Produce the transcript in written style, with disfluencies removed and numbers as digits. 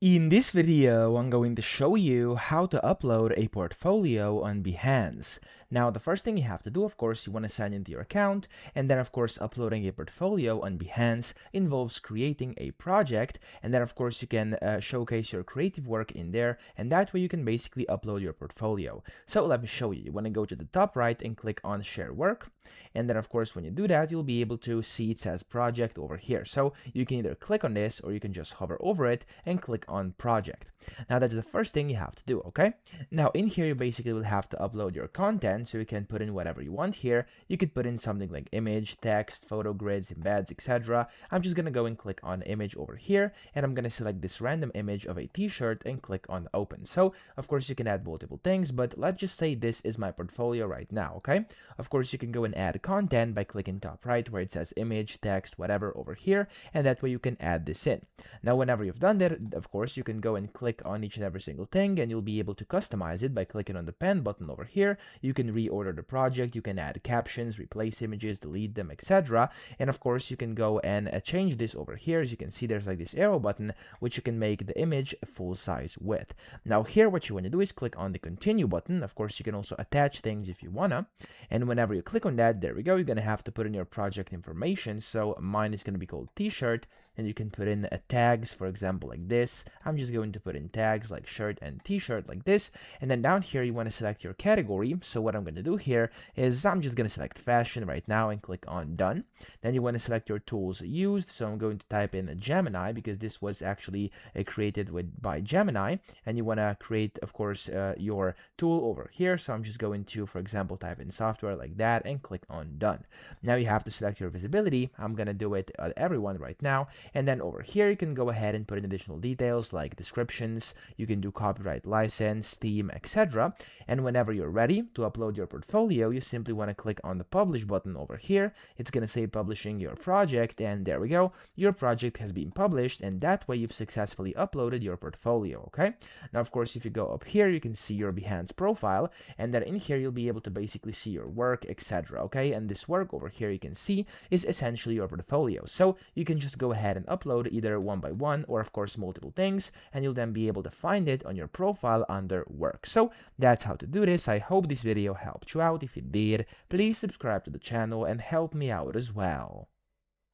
In this video, I'm going to show you how to upload a portfolio on Behance. Now, the first thing you have to do, of course, you want to sign into your account, and then, of course, uploading a portfolio on Behance involves creating a project, and then, of course, you can showcase your creative work in there, and that way you can basically upload your portfolio. So let me show you. You want to go to the top right and click on Share Work, and then, of course, when you do that, you'll be able to see it says Project over here. So you can either click on this, or you can just hover over it and click on Project. Now that's the first thing you have to do, okay? Now in here you basically will have to upload your content, so you can put in whatever you want here. You could put in something like image, text, photo grids, embeds, etc. I'm just gonna go and click on image over here, and I'm gonna select this random image of a t-shirt and click on open. So of course you can add multiple things, but let's just say this is my portfolio right now, okay? Of course you can go and add content by clicking top right where it says image, text, whatever over here, and that way you can add this in. Now whenever you've done that, of course you can go and click on each and every single thing, and you'll be able to customize it by clicking on the pen button over here. You can reorder the project, you can add captions, replace images, delete them, etc. And of course you can go and change this over here. As you can see, there's like this arrow button which you can make the image full size with. Now here what you want to do is click on the continue button. Of course you can also attach things if you wanna, and whenever you click on that, there we go, you're gonna have to put in your project information. So mine is gonna be called t-shirt, and you can put in tags, for example, like this. I'm just going to put in tags like shirt and t-shirt like this, and then down here you want to select your category. So what I'm going to do here is I'm just going to select fashion right now and click on done. Then you want to select your tools used, so I'm going to type in Gemini because this was actually created by Gemini, and you want to create, of course, your tool over here. So I'm just going to, for example, type in software like that and click on done. Now you have to select your visibility. I'm going to do it everyone right now, and then over here you can go ahead and put in additional details like descriptions. You can do copyright license, theme, etc. And whenever you're ready to upload your portfolio, you simply want to click on the publish button over here. It's going to say publishing your project, and there we go, your project has been published, and that way you've successfully uploaded your portfolio. Okay, now of course if you go up here you can see your Behance profile, and then in here you'll be able to basically see your work, etc. Okay, and this work over here you can see is essentially your portfolio. So you can just go ahead and upload either one by one or of course multiple things, and you'll then be able to find it on your profile under work. So that's how to do this. I hope this video helped you out. If it did, please subscribe to the channel and help me out as well.